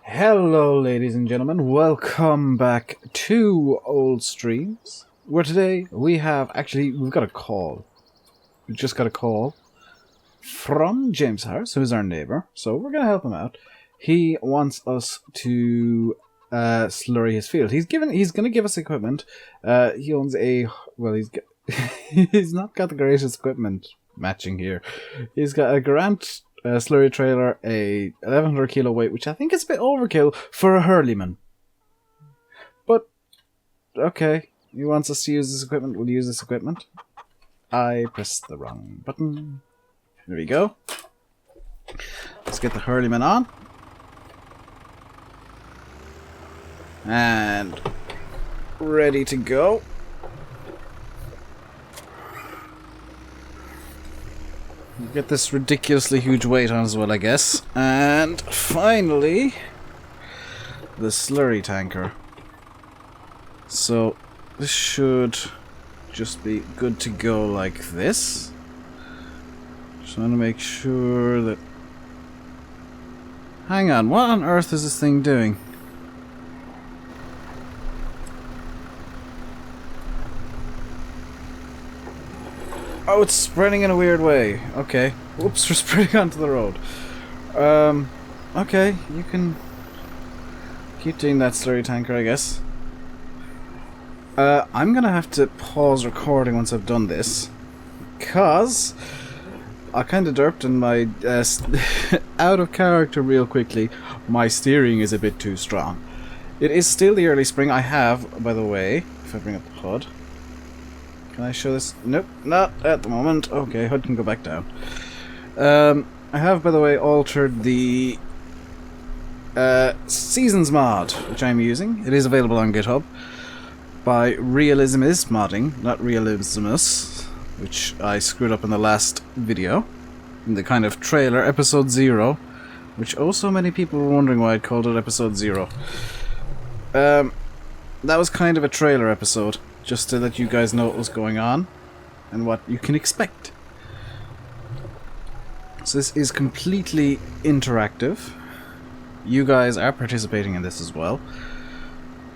Hello ladies and gentlemen, welcome back to Old Streams, where today we've got a call. We just got a call from James Harris, who is our neighbour, so we're going to help him out. He wants us to slurry his field. He's going to give us equipment. He owns he's not got the greatest equipment matching here. He's got a Grant slurry trailer, a 1100 kilo weight, which I think is a bit overkill for a hurleyman. But, okay, he wants us to use this equipment, we'll use this equipment. I pressed the wrong button. There we go. Let's get the hurleyman on. And ready to go. Get this ridiculously huge weight on as well, I guess. And finally, the slurry tanker. So this should just be good to go like this. Just want to make sure that... Hang on, what on earth is this thing doing? Oh, it's spreading in a weird way. Okay. Whoops, we're spreading onto the road. Okay, you can keep doing that slurry tanker, I guess. I'm gonna have to pause recording once I've done this, because I kinda derped in my out of character real quickly. My steering is a bit too strong. It is still the early spring. I have, by the way, if I bring up the HUD. Can I show this? Nope, not at the moment. Okay, HUD can go back down. I have, by the way, altered the Seasons mod, which I'm using. It is available on GitHub by Realismus Modding, not Realismus, which I screwed up in the last video, in the kind of trailer, episode 0, which so many people were wondering why I'd called it episode 0. That was kind of a trailer episode, just to let you guys know what was going on and what you can expect. So this is completely interactive. You guys are participating in this as well.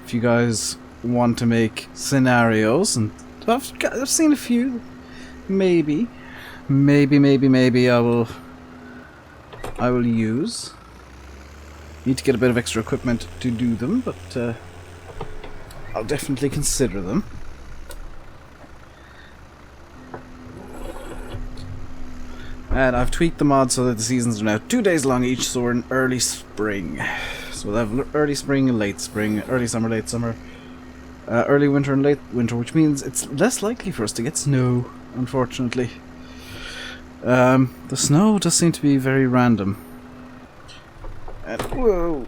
If you guys want to make scenarios, and I've seen a few, maybe I will use. Need to get a bit of extra equipment to do them, but I'll definitely consider them. And I've tweaked the mod so that the seasons are now 2 days long each, so we're in early spring. So we'll have early spring and late spring, early summer, late summer, early winter and late winter, which means it's less likely for us to get snow, unfortunately. The snow does seem to be very random. And, whoa!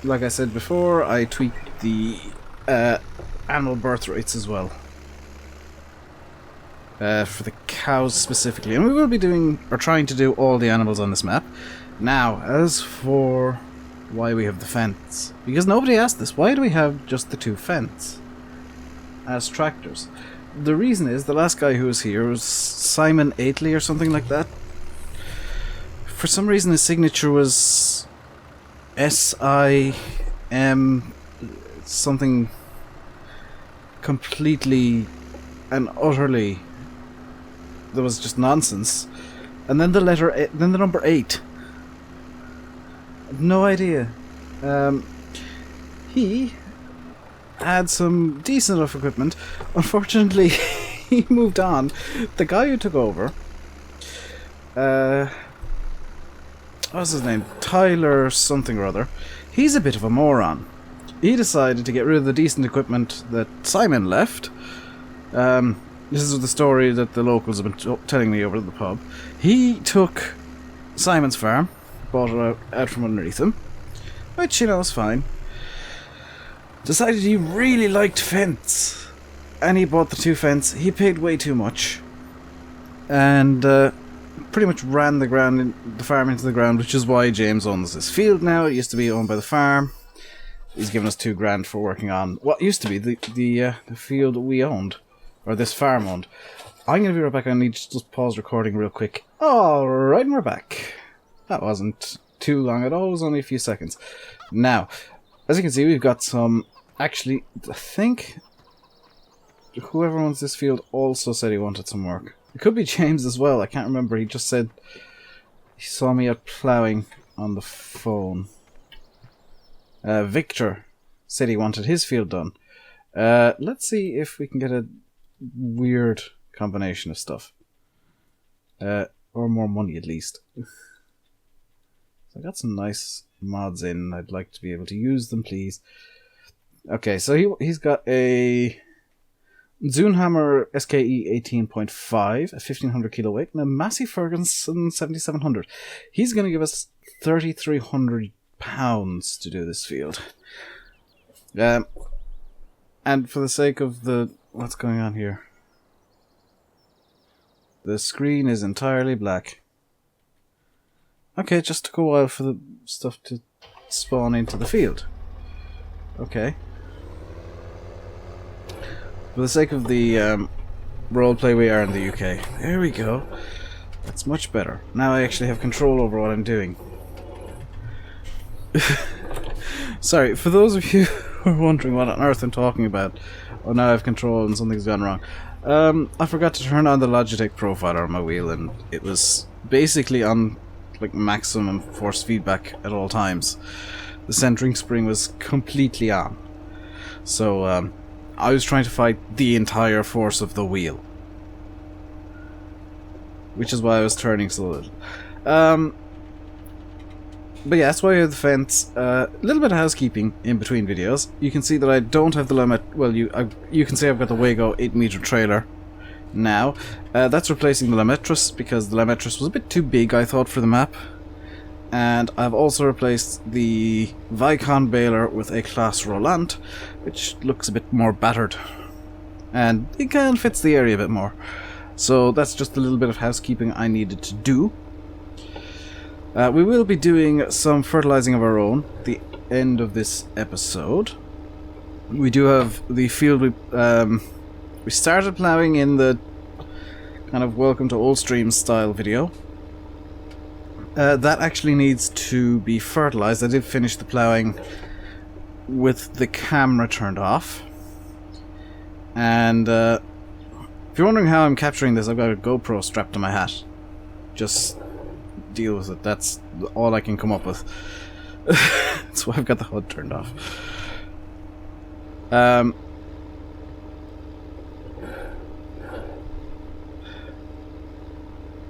Like I said before, I tweaked the animal birth rates as well. For the cows specifically. And we will be trying to do all the animals on this map. Now, as for why we have the Fendts. Because nobody asked this, why do we have just the 2 Fendts as tractors? The reason is, the last guy who was here was Simon Aitley or something like that. For some reason his signature was S-I-M something completely and utterly that was just nonsense. And then the number 8. No idea. He had some decent enough equipment. Unfortunately, he moved on. The guy who took over, what's his name? Tyler something or other. He's a bit of a moron. He decided to get rid of the decent equipment that Simon left. This is the story that the locals have been telling me over at the pub. He took Simon's farm, bought it out from underneath him, which, you know, is fine. Decided he really liked Fendts, and he bought the 2 Fendts. He paid way too much, and pretty much ran the farm into the ground, which is why James owns this field now. It used to be owned by the farm. He's given us $2,000 for working on what used to be the field we owned. Or this farm owned. I'm going to be right back. I need to just pause recording real quick. Alright, and we're back. That wasn't too long at all. It was only a few seconds. Now, as you can see, we've got some... Actually, I think whoever owns this field also said he wanted some work. It could be James as well. I can't remember. He just said he saw me out ploughing on the phone. Victor said he wanted his field done. Let's see if we can get a weird combination of stuff. Or more money, at least. So I got some nice mods in. I'd like to be able to use them, please. Okay, so he's got a Zunhammer SKE 18.5, a 1500 kilo weight, and a Massey Ferguson 7700. He's going to give us £3,300 to do this field. And for the sake of the... What's going on here? The screen is entirely black. Okay, it just took a while for the stuff to spawn into the field. Okay. For the sake of the roleplay, we are in the UK. There we go. That's much better. Now I actually have control over what I'm doing. Sorry, for those of you who are wondering what on earth I'm talking about, oh, now I have control and something's gone wrong. I forgot to turn on the Logitech profiler on my wheel, and it was basically on like maximum force feedback at all times. The centering spring was completely on. So I was trying to fight the entire force of the wheel, which is why I was turning so little. But yeah, that's why I have the fence. A little bit of housekeeping in between videos. You can see that I don't have the limit. Well, you can see I've got the Wago 8-meter trailer now. That's replacing the Limetris because the Limetris was a bit too big, I thought, for the map. And I've also replaced the Vicon baler with a Class Roland, which looks a bit more battered. And it kind of fits the area a bit more. So that's just a little bit of housekeeping I needed to do. We will be doing some fertilizing of our own at the end of this episode. We do have the field we started ploughing in the kind of Welcome to Old Stream style video. That actually needs to be fertilized. I did finish the ploughing with the camera turned off. And if you're wondering how I'm capturing this, I've got a GoPro strapped to my hat. Just deal with it. That's all I can come up with. That's why I've got the HUD turned off.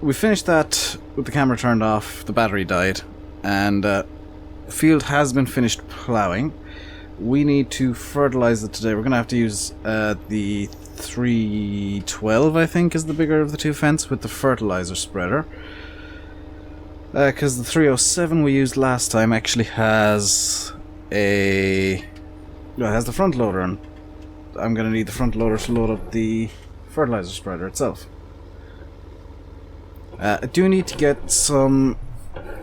We finished that with the camera turned off, the battery died, and the field has been finished ploughing. We need to fertilize it today. We're going to have to use the 312, I think, is the bigger of the two Fendts, with the fertilizer spreader. Because the 307 we used last time actually has the front loader, and I'm going to need the front loader to load up the fertilizer spreader itself. I do need to get some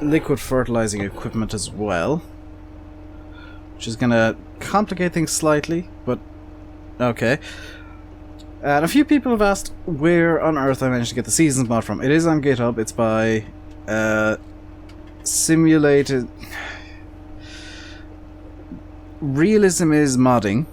liquid fertilizing equipment as well, which is going to complicate things slightly, but okay. And a few people have asked where on earth I managed to get the Seasons mod from. It is on GitHub. It's by Simulated... Realism is modding.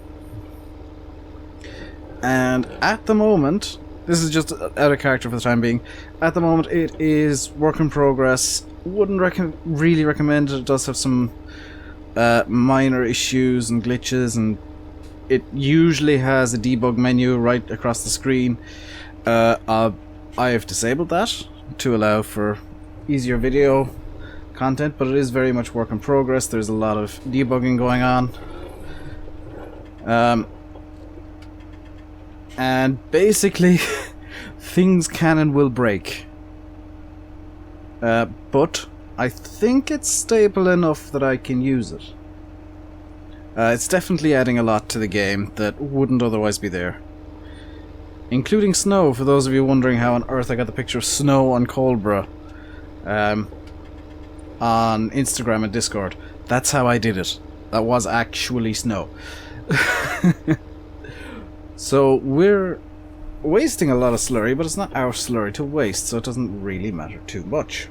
And at the moment... This is just out of character for the time being. At the moment, it is work in progress. Wouldn't really recommend it. It does have some minor issues and glitches, and it usually has a debug menu right across the screen. I have disabled that to allow for easier video content, but it is very much work in progress. There's a lot of debugging going on. And basically, things can and will break. But I think it's stable enough that I can use it. It's definitely adding a lot to the game that wouldn't otherwise be there. Including snow, for those of you wondering how on earth I got the picture of snow on Colbra on Instagram and Discord. That's how I did it. That was actually snow. So we're wasting a lot of slurry, but it's not our slurry to waste, so it doesn't really matter too much.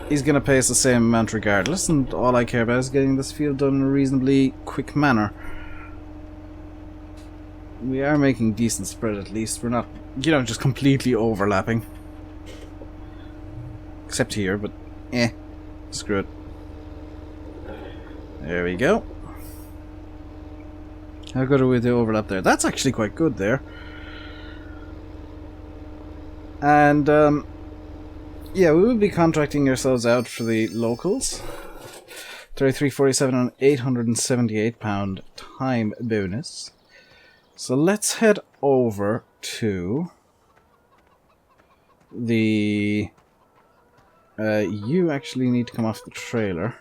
he's going to pay us the same amount regardless, and all I care about is getting this field done in a reasonably quick manner. We are making decent spread at least. We're not, you know, just completely overlapping. Except here, but screw it. There we go. How good are we with the overlap there? That's actually quite good there. And, yeah, we will be contracting ourselves out for the locals. 33.47 on £878 time bonus. So let's head over to the... you actually need to come off the trailer.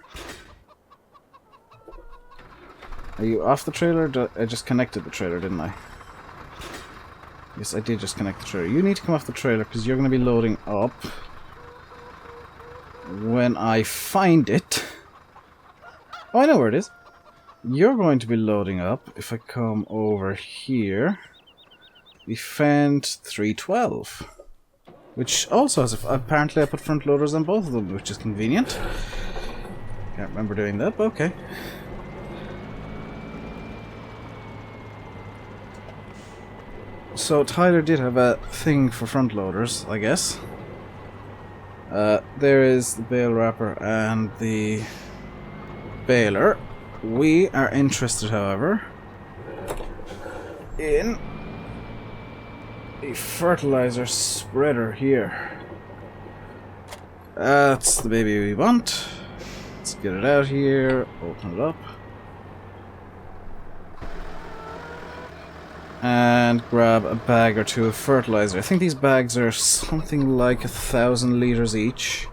Are you off the trailer? I just connected the trailer, didn't I? Yes, I did just connect the trailer. You need to come off the trailer because you're going to be loading up when I find it. Oh, I know where it is. You're going to be loading up, if I come over here, the Fendt 312. Which also has, apparently I put front loaders on both of them, which is convenient. Can't remember doing that, but okay. So Tyler did have a thing for front loaders, I guess. There is the bale wrapper and the baler. We are interested, however, in a fertilizer spreader here. That's the baby we want. Let's get it out here, open it up. And grab a bag or two of fertilizer. I think these bags are something like 1,000 liters each.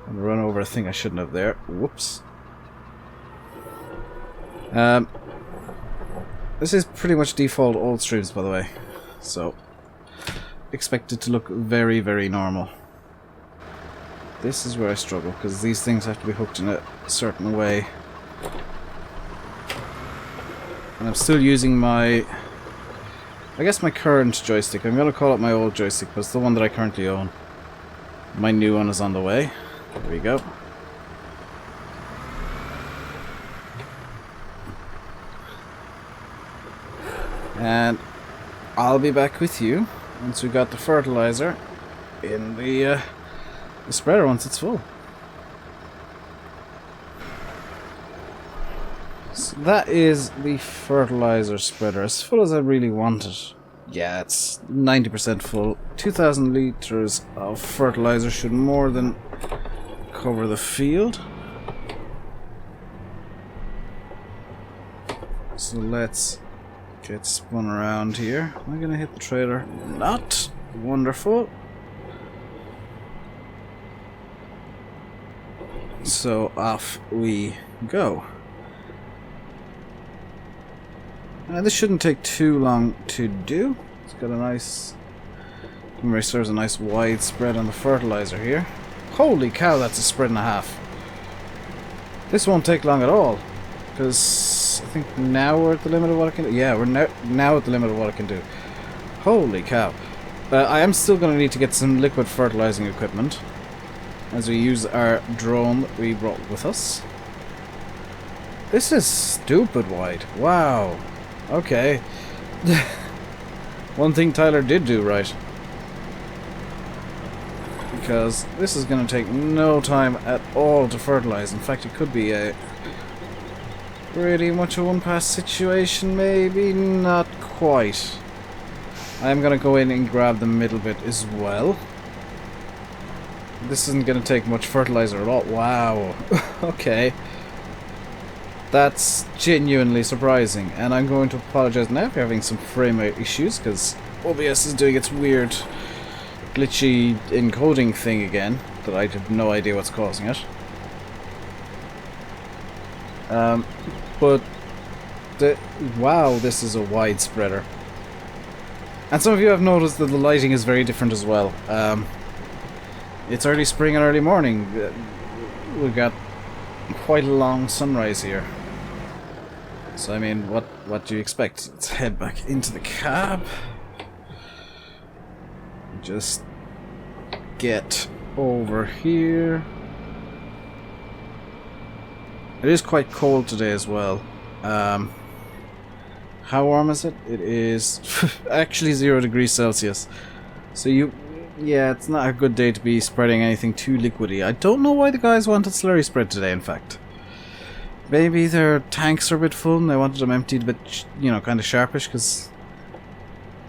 I'm gonna run over a thing I shouldn't have there. Whoops. This is pretty much default old streams, by the way. So, expect it to look very, very normal. This is where I struggle, because these things have to be hooked in a certain way. And I'm still using my... I guess my current joystick. I'm going to call it my old joystick, but it's the one that I currently own. My new one is on the way. There we go. And I'll be back with you once we got the fertilizer in the spreader once it's full. So that is the fertilizer spreader, as full as I really want it. Yeah, it's 90% full. 2,000 liters of fertilizer should more than cover the field. So let's get spun around here. Am I gonna hit the trailer? Not. Wonderful. So off we go. This shouldn't take too long to do. It's got a nice... serves a nice wide spread on the fertilizer here. Holy cow, that's a spread and a half. This won't take long at all. Because I think now we're at the limit of what I can do. Yeah, we're now at the limit of what I can do. Holy cow. I am still going to need to get some liquid fertilizing equipment as we use our drone that we brought with us. This is stupid wide. Wow. Okay. One thing Tyler did do right. Because this is going to take no time at all to fertilize. In fact, it could be a pretty much a one-pass situation. Maybe not quite. I'm going to go in and grab the middle bit as well. This isn't going to take much fertilizer at all. Wow. Okay. That's genuinely surprising, and I'm going to apologize now for having some frame rate issues, because OBS is doing its weird, glitchy encoding thing again, that I have no idea what's causing it. But, wow, this is a wide spreader. And some of you have noticed that the lighting is very different as well. It's early spring and early morning. We've got quite a long sunrise here. So I mean, what do you expect? Let's head back into the cab. Just get over here. It is quite cold today as well. How warm is it? It is actually 0 degrees Celsius. So yeah, it's not a good day to be spreading anything too liquidy. I don't know why the guys wanted slurry spread today, in fact. Maybe their tanks are a bit full and they wanted them emptied a bit, you know, kind of sharpish, because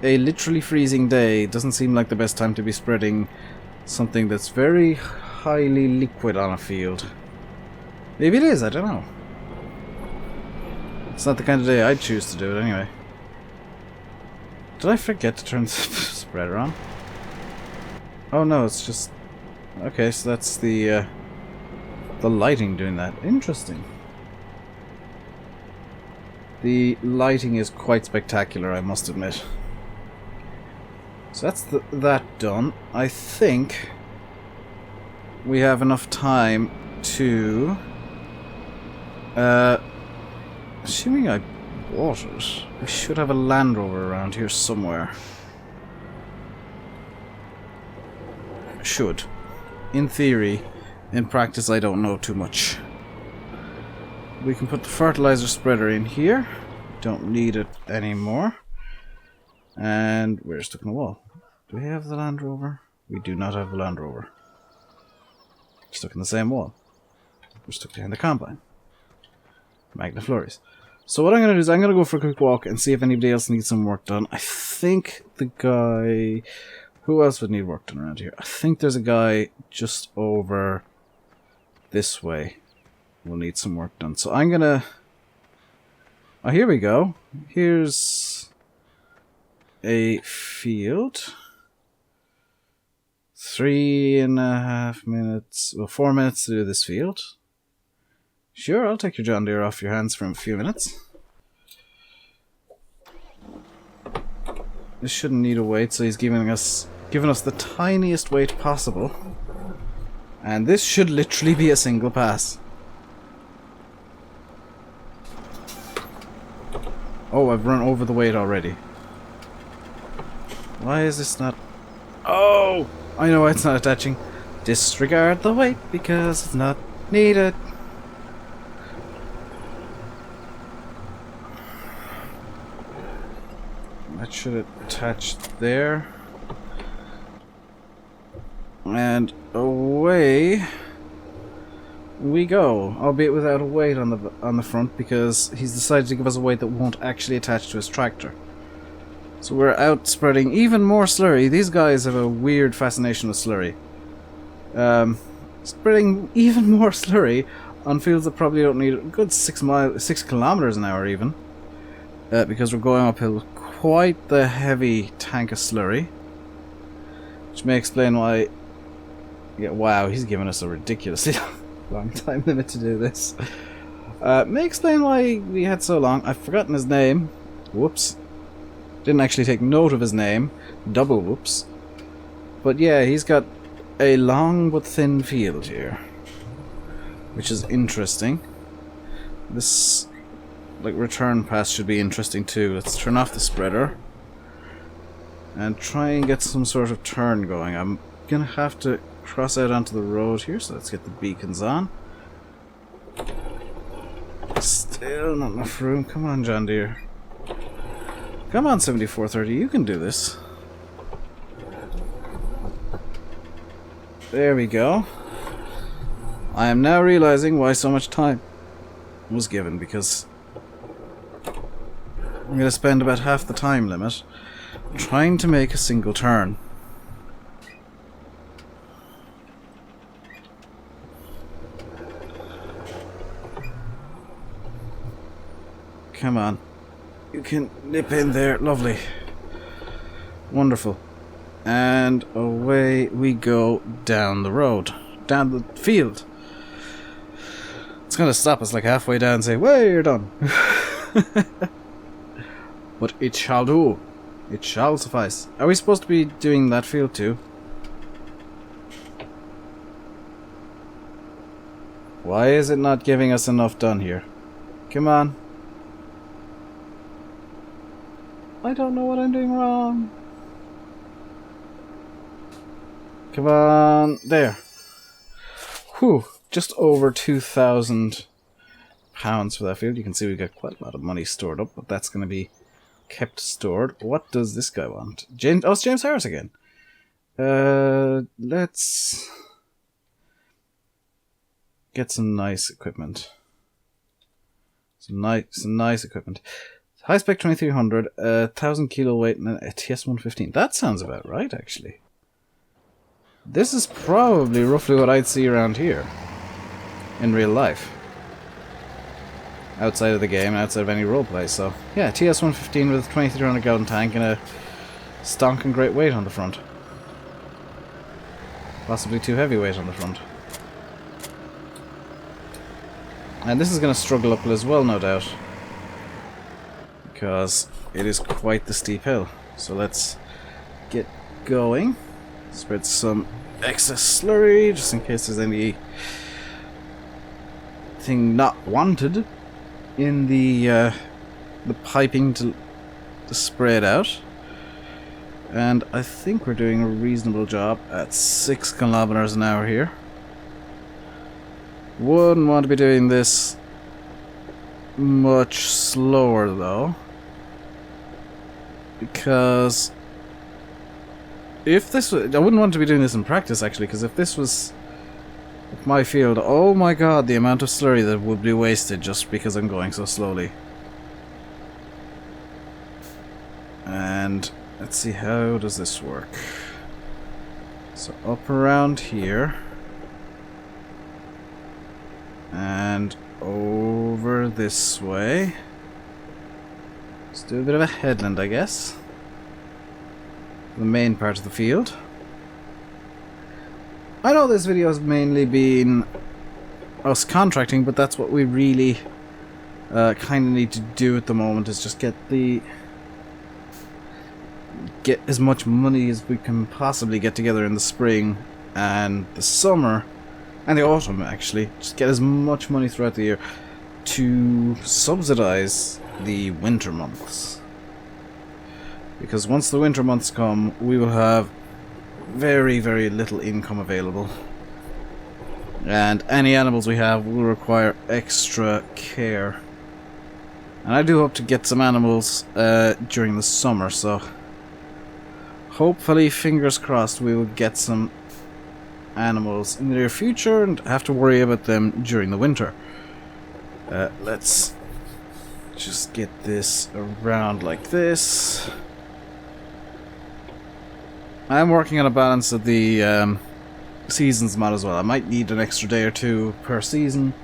a literally freezing day doesn't seem like the best time to be spreading something that's very highly liquid on a field. Maybe it is, I don't know. It's not the kind of day I'd choose to do it anyway. Did I forget to turn the spreader on? Oh no, it's just... Okay, so that's the lighting doing that. Interesting. The lighting is quite spectacular, I must admit. So that's that done. I think we have enough time to... assuming I bought it, we should have a Land Rover around here somewhere. Should. In theory. In practice, I don't know too much. We can put the fertilizer spreader in here. Don't need it anymore. And we're stuck in a wall. Do we have the Land Rover? We do not have the Land Rover. We're stuck in the same wall. We're stuck behind the combine. Magnaflories. So what I'm going to do is I'm going to go for a quick walk and see if anybody else needs some work done. I think the guy... Who else would need work done around here? I think there's a guy just over this way. Will need some work done. So I'm going to... Oh, here we go. Here's a field. 3.5 minutes... Well, 4 minutes to do this field. Sure, I'll take your John Deere off your hands for a few minutes. This shouldn't need a weight, so he's giving us the tiniest weight possible. And this should literally be a single pass. Oh, I've run over the weight already. Why is this not... Oh! I know why it's not attaching. Disregard the weight because it's not needed. That should attach there. And away we go. Albeit without a weight on the front, because he's decided to give us a weight that won't actually attach to his tractor. So we're out spreading even more slurry. These guys have a weird fascination with slurry. Spreading even more slurry on fields that probably don't need a good 6 kilometers an hour even. Because we're going uphill with quite the heavy tank of slurry. Which may explain why... Yeah, wow, he's given us a ridiculously long time limit to do this. May explain why we had so long. I've forgotten his name. Whoops. Didn't actually take note of his name. Double whoops. But yeah, he's got a long but thin field here. Which is interesting. This... like return pass should be interesting too. Let's turn off the spreader and try and get some sort of turn going. I'm gonna have to cross out onto the road here, so let's get the beacons on. Still not enough room. Come on, John Deere. Come on, 7430, you can do this. There we go. I am now realizing why so much time was given, because I'm going to spend about half the time limit trying to make a single turn. Come on. You can nip in there. Lovely. Wonderful. And away we go down the road. Down the field. It's going to stop us like halfway down and say, "Well, you're done." But it shall do. It shall suffice. Are we supposed to be doing that field too? Why is it not giving us enough done here? Come on. I don't know what I'm doing wrong. Come on, there. Whew, just over £2,000 for that field. You can see we've got quite a lot of money stored up, but that's going to be kept stored. What does this guy want? James? Oh, it's James Harris again. Let's get some nice equipment. Some nice equipment. High spec 2300, 1000 kilo weight, and a TS115. That sounds about right, actually. This is probably roughly what I'd see around here in real life, outside of the game, outside of any roleplay. So yeah, TS115 with a 2300 gallon tank and a stonking great weight on the front. Possibly too heavy weight on the front. And this is going to struggle uphill as well, no doubt, because it is quite the steep hill. So let's get going. Spread some excess slurry, just in case there's anything not wanted in the piping to spread out. And I think we're doing a reasonable job at 6 kilometers an hour here. Wouldn't want to be doing this much slower though, because if this was, I wouldn't want to be doing this in practice actually, because if this was my field, oh my god, the amount of slurry that would be wasted just because I'm going so slowly. And let's see, how does this work? So up around here and over this way. Let's do a bit of a headland, I guess. The main part of the field. I know this video has mainly been us contracting, but that's what we really kind of need to do at the moment, is just get as much money as we can possibly get together in the spring and the summer and the autumn, actually. Just get as much money throughout the year to subsidize the winter months. Because once the winter months come, we will have very, very little income available. And any animals we have will require extra care. And I do hope to get some animals during the summer, so hopefully, fingers crossed, we will get some animals in the near future and have to worry about them during the winter. Let's just get this around like this. I'm working on a balance of the seasons mod as well. I might need an extra day or two per season,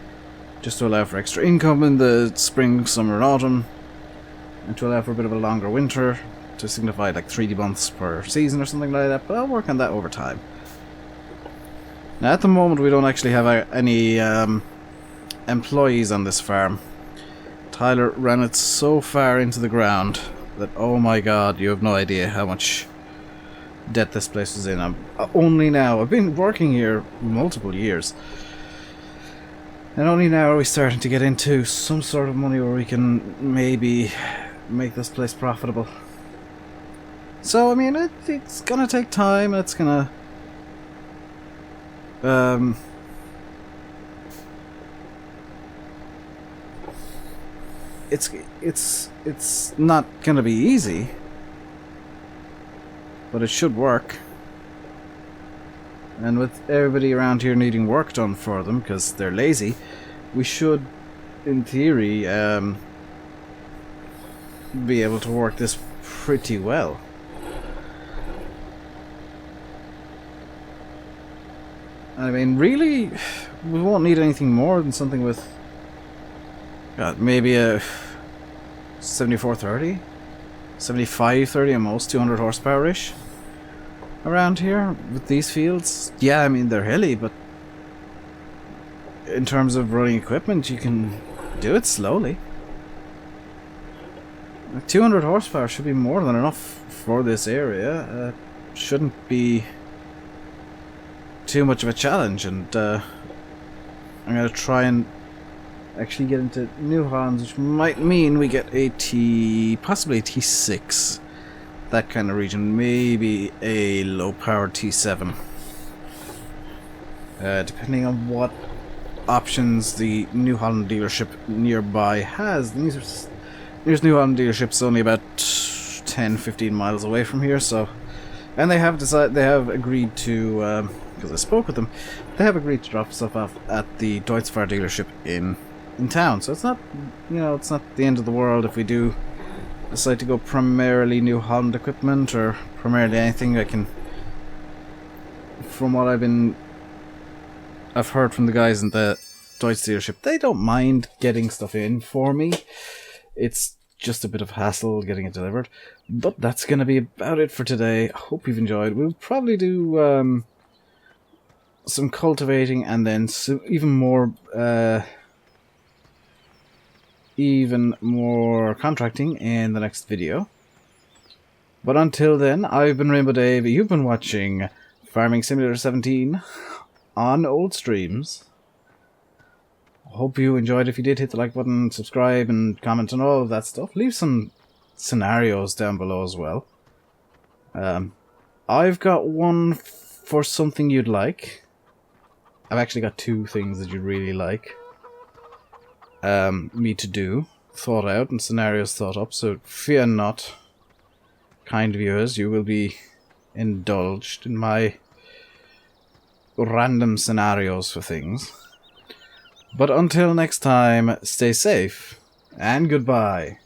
just to allow for extra income in the spring, summer and autumn, and to allow for a bit of a longer winter, to signify like 3 months per season or something like that, but I'll work on that over time. Now at the moment we don't actually have any employees on this farm. Tyler ran it so far into the ground that, oh my god, you have no idea how much debt this place is in. I'm only now, I've been working here multiple years, and only now are we starting to get into some sort of money where we can maybe make this place profitable. So I mean, it's gonna take time. It's gonna it's not gonna be easy, but it should work. And with everybody around here needing work done for them because they're lazy, we should, in theory, be able to work this pretty well. I mean, really, we won't need anything more than something with maybe a 7430, 7530 at most, 200 horsepower-ish around here with these fields. Yeah, I mean, they're hilly, but in terms of running equipment, you can do it slowly. 200 horsepower should be more than enough for this area. Shouldn't be too much of a challenge, and I'm going to try and actually get into New Hollands, which might mean we get possibly a T6, that kind of region, maybe a low-powered T7. depending on what options the New Holland dealership nearby has. There's New Holland dealership's only about 10-15 miles away from here, so, and they have agreed to, because I spoke with them, they have agreed to drop stuff off at the Deutz-Fahr dealership in town. So it's not, it's not the end of the world if we do decide to go primarily New Holland equipment or primarily anything. I can, from what I've heard from the guys in the Deutz dealership, they don't mind getting stuff in for me. It's just a bit of hassle getting it delivered. But that's going to be about it for today. I hope you've enjoyed. We'll probably do some cultivating and then even more contracting in the next video. But until then, I've been RainbowDave. You've been watching Farming Simulator 17 on old streams. Hope you enjoyed. If you did, hit the like button, subscribe, and comment on all of that stuff. Leave some scenarios down below as well. I've got one for something you'd like. I've actually got two things that you'd really like me to do, thought out, and scenarios thought up, so fear not, kind viewers, you will be indulged in my random scenarios for things. But until next time, stay safe, and goodbye.